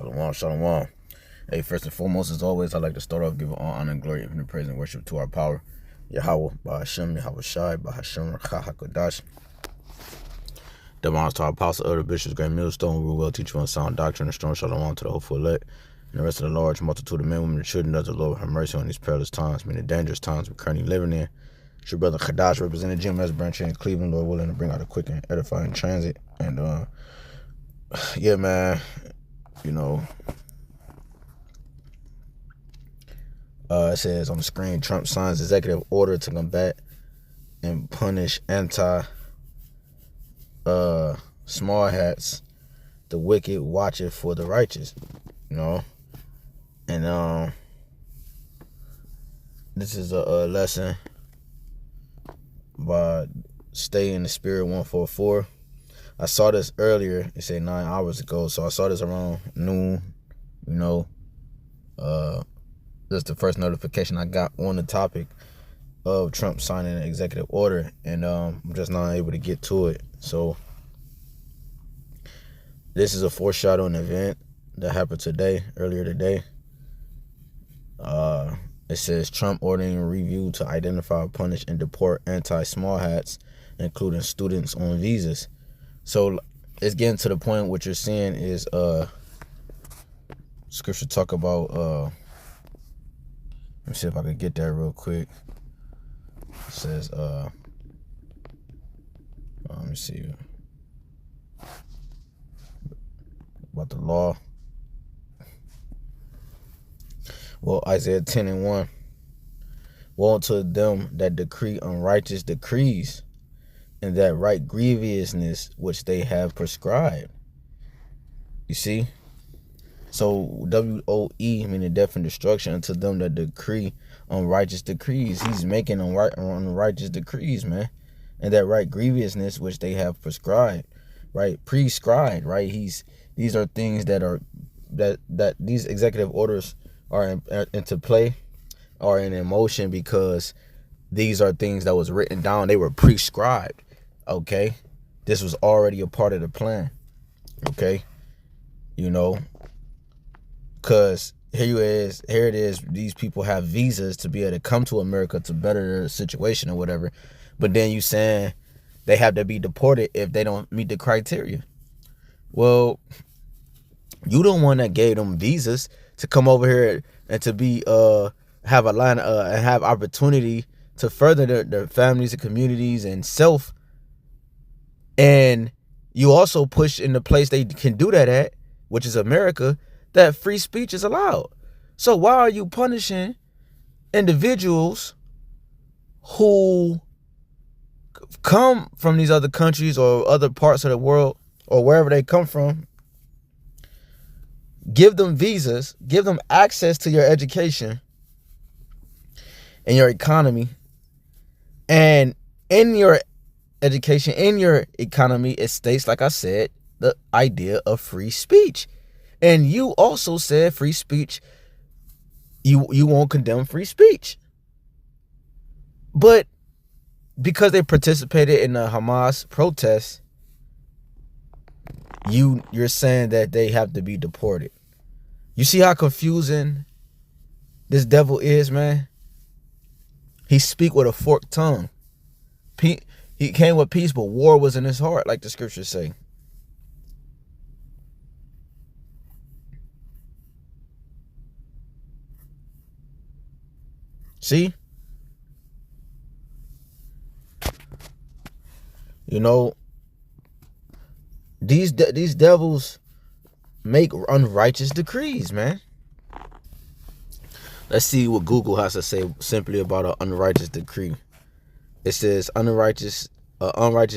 Shalom, shalom. Hey, first and foremost, as always, I'd like to start off giving all honor and glory, and praise and worship to our power, YAHAWAH, BAHASHAM, YAHAWASHI, BAHASHAM, HAQADASH. Divine to our apostle, elder bishops, great millstone, we will well teach you on sound doctrine, and strong shalom to the hopeful elect, and the rest of the large multitude of men, women, and children. Does the Lord have mercy on these perilous times, meaning dangerous times we're currently living in. It's your brother HAQADASH, representing GMS branch here in Cleveland, Lord willing to bring out a quick and edifying transit. And yeah, man, you know, it says on the screen, Trump signs executive order to combat and punish small hats. The wicked watcheth for the righteous, you know. And this is a lesson by Stay in the Spirit 144. I saw this earlier. It said 9 hours ago, so I saw this around noon, you know. That's the first notification I got on the topic of Trump signing an executive order, and I'm just not able to get to it. So this is a foreshadowing event that happened earlier today. It says Trump ordering a review to identify, punish, and deport anti-small hats, including students on visas. So it's getting to the point. What you're seeing is scripture talk about let me see if I can get that real quick. It says, let me see. About the law. Well, Isaiah 10:1. Woe to them that decree unrighteous decrees, and that write grievousness which they have prescribed. You see? So WOE, meaning death and destruction, unto them that decree unrighteous decrees. He's making unrighteous decrees, man. And that right grievousness which they have prescribed, right? Prescribed, right? These are things that these executive orders are into play, are in motion, because these are things that was written down. They were prescribed, okay? This was already a part of the plan, okay? You know, because here it is, these people have visas to be able to come to America to better their situation or whatever. But then you saying they have to be deported if they don't meet the criteria. Well, you the one that gave them visas to come over here and to be have a line and have opportunity to further their families and communities and self. And you also push in the place they can do that at, which is America, that free speech is allowed. So why are you punishing individuals who come from these other countries or other parts of the world or wherever they come from? Give them visas, give them access to your education and your economy. And in your education, in your economy, it states, like I said, the idea of free speech. And you also said free speech, you won't condemn free speech. But because they participated in the Hamas protests, you're saying that they have to be deported. You see how confusing this devil is, man? He speak with a forked tongue. He came with peace, but war was in his heart, like the scriptures say. See? You know, these devils make unrighteous decrees, man. Let's see what Google has to say simply about an unrighteous decree. It says unrighteous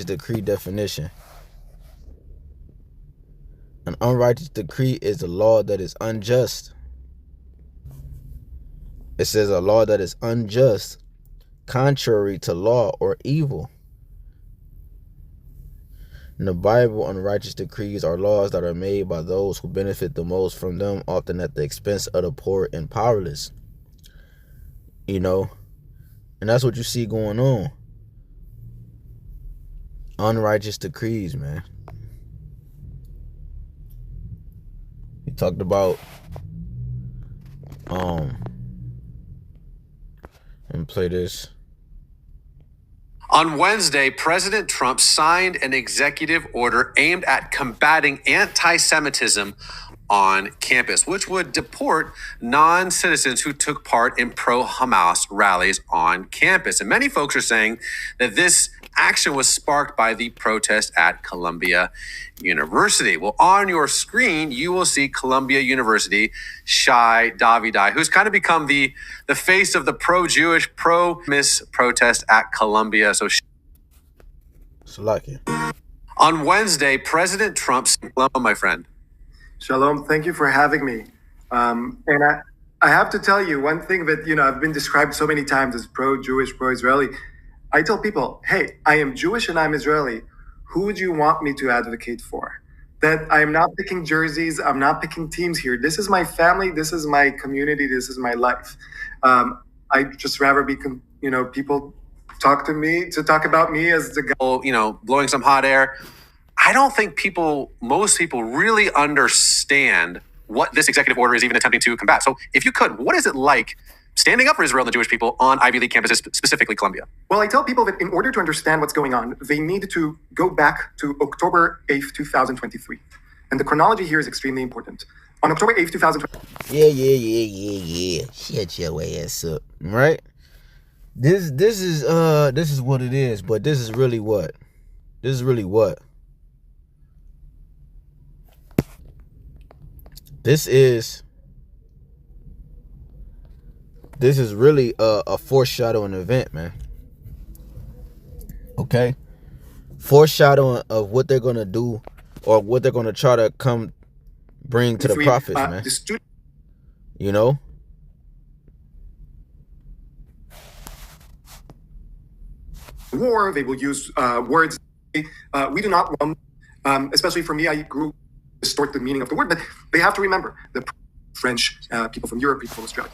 decree definition. An unrighteous decree is a law that is unjust. It says a law that is unjust, contrary to law, or evil. In the Bible, unrighteous decrees are laws that are made by those who benefit the most from them, often at the expense of the poor and powerless. You know, and that's what you see going on. Unrighteous decrees, man. talked about and play this. On Wednesday, President Trump signed an executive order aimed at combating anti-Semitism on campus, which would deport non-citizens who took part in pro-Hamas rallies on campus. And many folks are saying that this action was sparked by the protest at Columbia University. Well, on your screen, you will see Columbia University Shai Davidi, who's kind of become the face of the pro-Jewish, pro-Miss protest at Columbia. So, on Wednesday, President Trump, hello, my friend. Shalom. Thank you for having me. And I have to tell you one thing that, I've been described so many times as pro-Jewish, pro-Israeli. I tell people, hey, I am Jewish and I'm Israeli. Who would you want me to advocate for? That I am not picking jerseys. I'm not picking teams here. This is my family. This is my community. This is my life. I just rather be, people talk about me as the guy, blowing some hot air. I don't think most people really understand what this executive order is even attempting to combat. So if you could, what is it like standing up for Israel and the Jewish people on Ivy League campuses, specifically Columbia? Well, I tell people that in order to understand what's going on, they need to go back to October 8th, 2023. And the chronology here is extremely important. On October 8th, 2023. Yeah. Shut your ass up. Right? This is what it is, but this is really what? This is really a foreshadowing event, man. Okay? Foreshadowing of what they're going to do or what they're going to try to bring to the prophets, man. War, they will use words. We do not want, especially for me, I grew distort the meaning of the word, but they have to remember the French, people from Europe, people from Australia.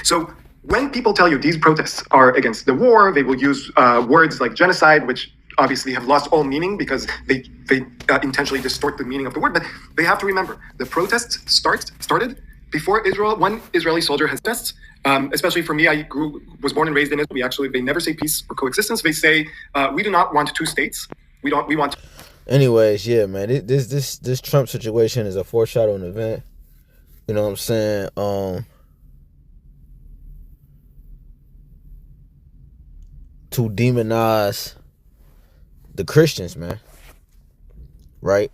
So when people tell you these protests are against the war, they will use words like genocide, which obviously have lost all meaning because they intentionally distort the meaning of the word. But they have to remember the protests started before Israel. One Israeli soldier has tests. Especially for me, was born and raised in Israel. They never say peace or coexistence. They say we do not want two states. We want. Anyways, yeah, man. This Trump situation is a foreshadowing event. You know what I'm saying? To demonize the Christians, man. Right?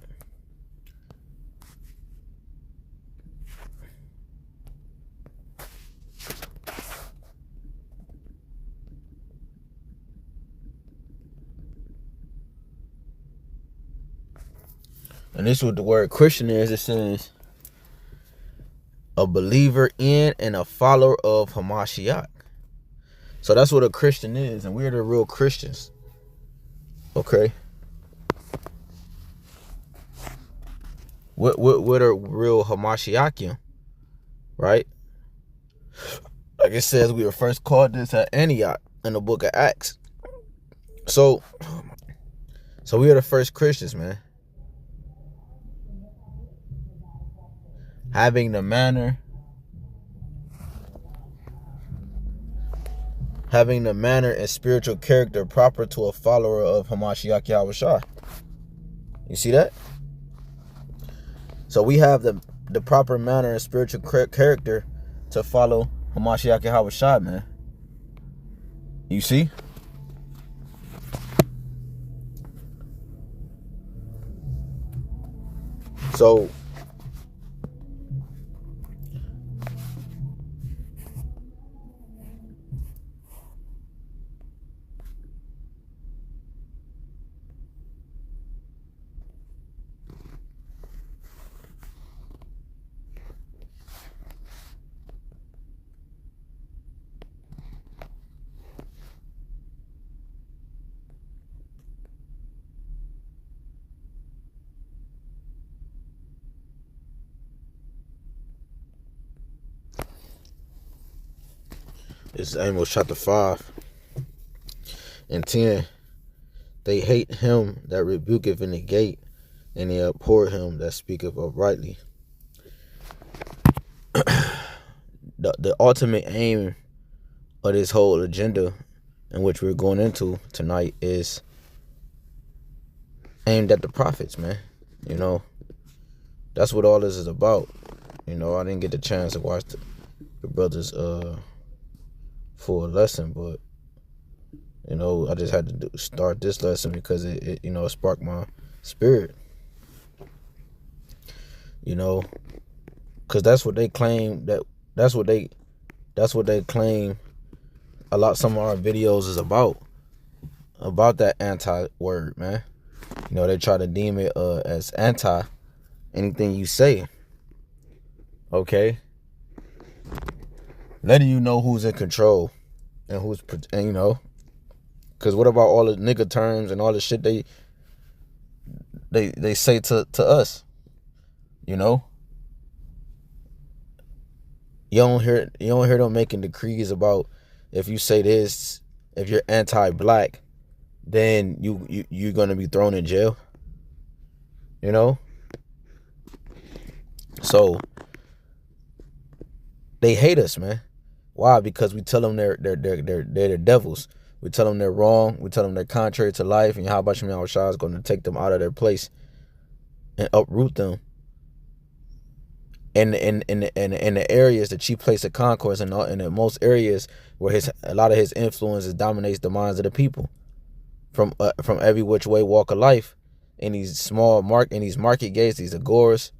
And this is what the word Christian is. It says a believer in and a follower of Hamashiach. So that's what a Christian is, and we're the real Christians. Okay. What are real Hamashiachim, right? Like it says, we were first called this at Antioch in the book of Acts. So we are the first Christians, man. Having the manner and spiritual character proper to a follower of Hamashiach Yahawashi. You see that? So we have the proper manner and spiritual character to follow Hamashiach Yahawashi, man. You see? So it's Amos chapter 5 and 10. They hate him that rebuketh in the gate, and they abhor him that speaketh uprightly. the ultimate aim of this whole agenda in which we're going into tonight is aimed at the prophets, man. You know, that's what all this is about. You know, I didn't get the chance to watch the brothers full lesson, but you know, I just had to start this lesson because it you know, it sparked my spirit. You know, because that's what they claim that's what they claim some of our videos is about that anti-word, man. You know, they try to deem it as anti anything you say. Okay, letting you know who's in control and you know, because what about all the nigga terms and all the shit they say to us? You know, you don't hear them making decrees about if you say this, if you're anti-black, then you're gonna be thrown in jail. You know, so they hate us, man. Why? Because we tell them they're the devils. We tell them they're wrong. We tell them they're contrary to life, and YAHAWASHI is going to take them out of their place and uproot them. In the areas, the chief place of concourse, and in most areas where a lot of his influence dominates the minds of the people, from every which way walk of life, in these market gates, these agoras,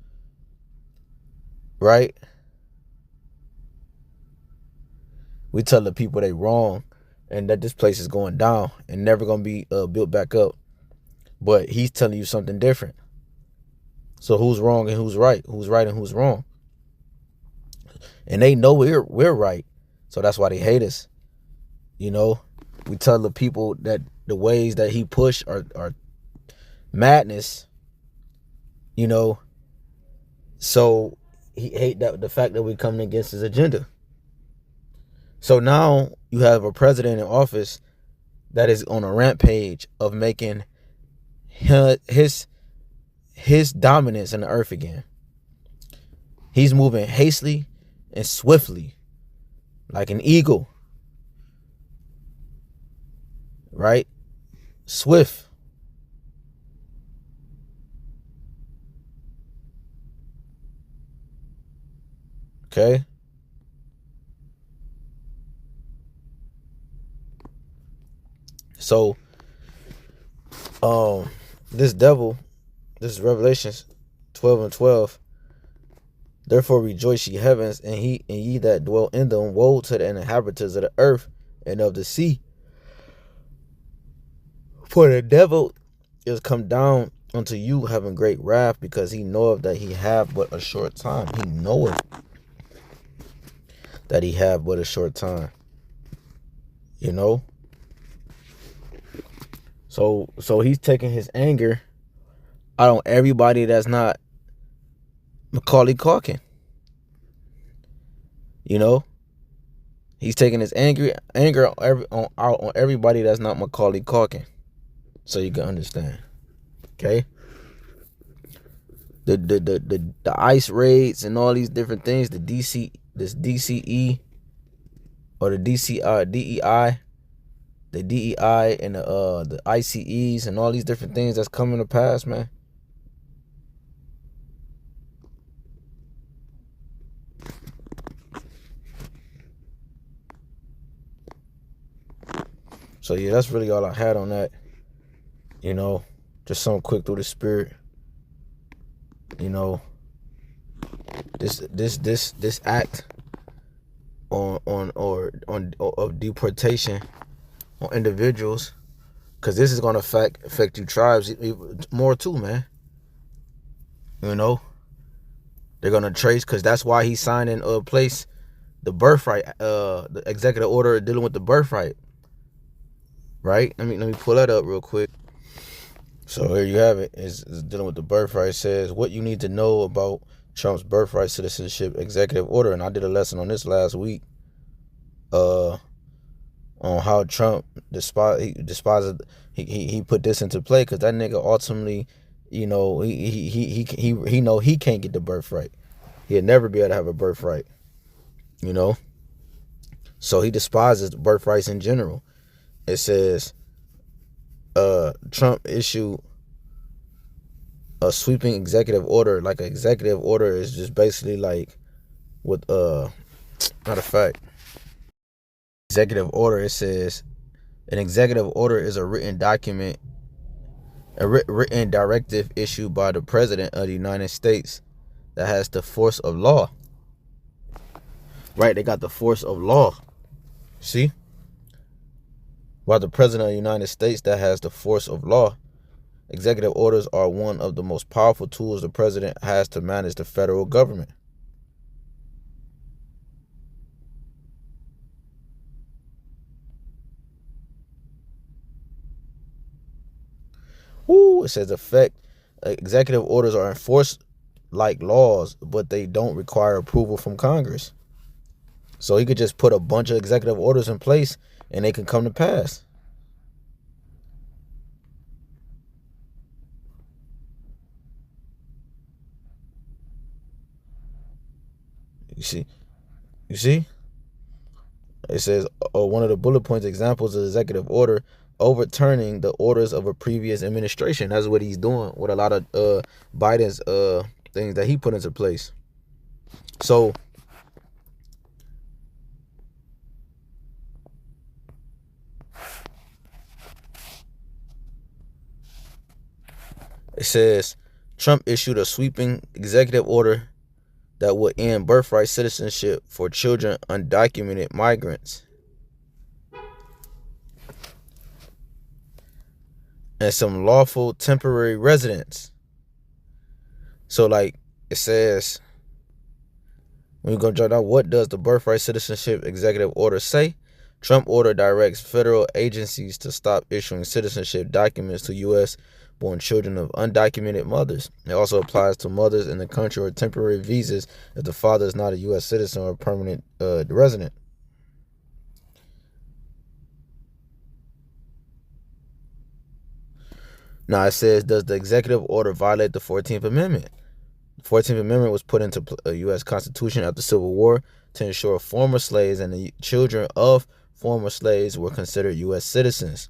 right? We tell the people they wrong and that this place is going down and never gonna be built back up, but he's telling you something different. So who's wrong and who's right? Who's right and who's wrong? And they know we're right, so that's why they hate us. You know, we tell the people that the ways that he push are madness. You know, so he hate the fact that we're coming against his agenda. So now you have a president in office that is on a rampage of making his dominance in the earth again. He's moving hastily and swiftly, like an eagle, right? Swift. Okay. So, this devil, this is Revelations 12:12. Therefore rejoice, ye heavens, and ye that dwell in them. Woe to the inhabitants of the earth and of the sea. For the devil is come down unto you, having great wrath, because he knoweth that he have but a short time. He knoweth that he have but a short time. You know? So he's taking his anger out on everybody that's not Macaulay Culkin. You know, he's taking his anger out on everybody that's not Macaulay Culkin, so you can understand. Okay, the ICE raids and all these different things, the DCE or the DEI. The DEI and the ICEs and all these different things that's coming to pass, man. So yeah, that's really all I had on that. You know, just something quick through the spirit. You know, this act of deportation on individuals, because this is gonna affect you tribes more too, man. You know, they're gonna trace, because that's why he signed in place the birthright, the executive order dealing with the birthright. Right? Let me pull that up real quick. So here you have it. It's dealing with the birthright. It says what you need to know about Trump's birthright citizenship executive order, and I did a lesson on this last week. On how Trump he put this into play, because that nigga ultimately, you know, he know he can't get the birthright. He'll never be able to have a birthright. you know. So he despises birthrights in general. It says Trump issued a sweeping executive order. Like, an executive order is just basically like with matter of fact, executive order, it says an executive order is a written document, a written directive issued by the president of the United States that has the force of law. Right, they got the force of law. See? By the president of the United States that has the force of law. Executive orders are one of the most powerful tools the president has to manage the federal government. It says executive orders are enforced like laws, but they don't require approval from Congress. So he could just put a bunch of executive orders in place and they can come to pass. You see? It says one of the bullet points examples of executive order overturning the orders of a previous administration. That's what he's doing with a lot of Biden's things that he put into place. So it says Trump issued a sweeping executive order that would end birthright citizenship for children undocumented migrants and some lawful temporary residents. So, like, it says, when you go jot down, what does the birthright citizenship executive order say? Trump order directs federal agencies to stop issuing citizenship documents to U.S. born children of undocumented mothers. It also applies to mothers in the country or temporary visas if the father is not a U.S. citizen or permanent resident. Now it says, does the executive order violate the 14th Amendment? The 14th Amendment was put into the U.S. Constitution after the Civil War to ensure former slaves and the children of former slaves were considered U.S. citizens.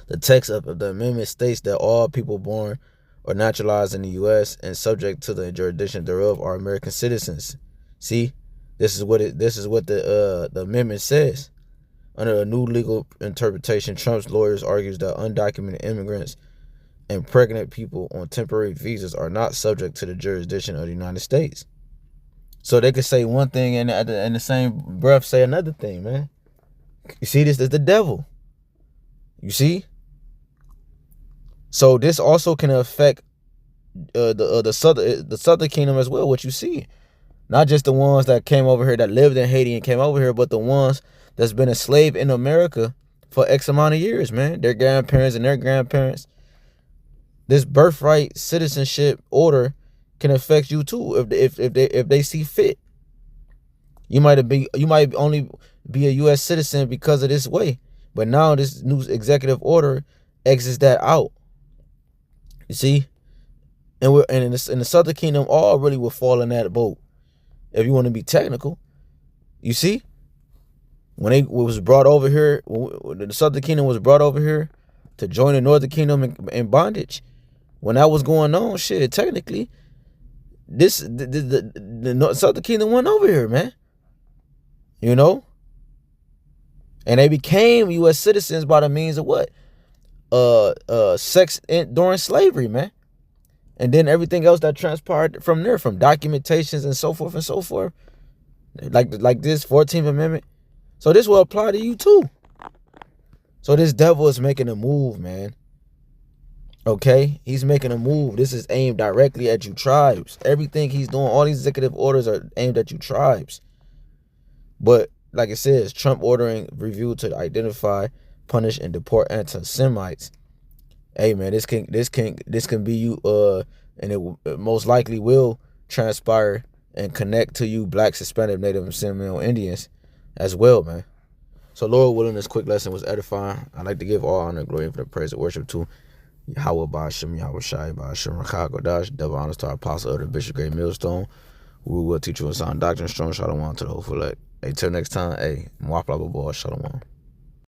The text of the amendment states that all people born or naturalized in the U.S. and subject to the jurisdiction thereof are American citizens. See, this is what the amendment says. Under a new legal interpretation, Trump's lawyers argues that undocumented immigrants and pregnant people on temporary visas are not subject to the jurisdiction of the United States. So they could say one thing and in the same breath say another thing, man. You see, this is the devil. You see? So this also can affect the southern kingdom as well, what you see. Not just the ones that came over here, that lived in Haiti and came over here, but the ones that's been enslaved in America for X amount of years, man. Their grandparents and their grandparents. This birthright citizenship order can affect you too if they see fit. You might only be a U.S. citizen because of this way, but now this new executive order exits that out. You see, and in the Southern Kingdom, all really will fall in that boat. If you want to be technical, you see, when they was brought over here, when the Southern Kingdom was brought over here to join the Northern Kingdom in bondage, when that was going on, shit, technically, the Southern Kingdom went over here, man. You know, and they became U.S. citizens by the means of what? Sex during slavery, man. And then everything else that transpired from there, from documentations and so forth and so forth, like this 14th Amendment. So this will apply to you too. So this devil is making a move, man. Okay, he's making a move. This is aimed directly at you tribes. Everything he's doing, all these executive orders are aimed at you tribes. But like it says, Trump ordering review to identify, punish, and deport anti-Semites. Hey man, this can be you, and it most likely will transpire and connect to you Blacks, Hispanic, Native, and Seminole Indians as well, man. So Lord willing, this quick lesson was edifying. I'd like to give all honor, glory, and praise and worship to YAHAWAH, BAHASHAM, YAHAWASHI, BAHASHAM, HAQADASH. Double honors to our apostle, Elder Bishop Great Millstone, We will teach you a sound doctrine, strong shalom to the whole select. Hey, till next time, hey, mwah, blah, blah, blah, shalom.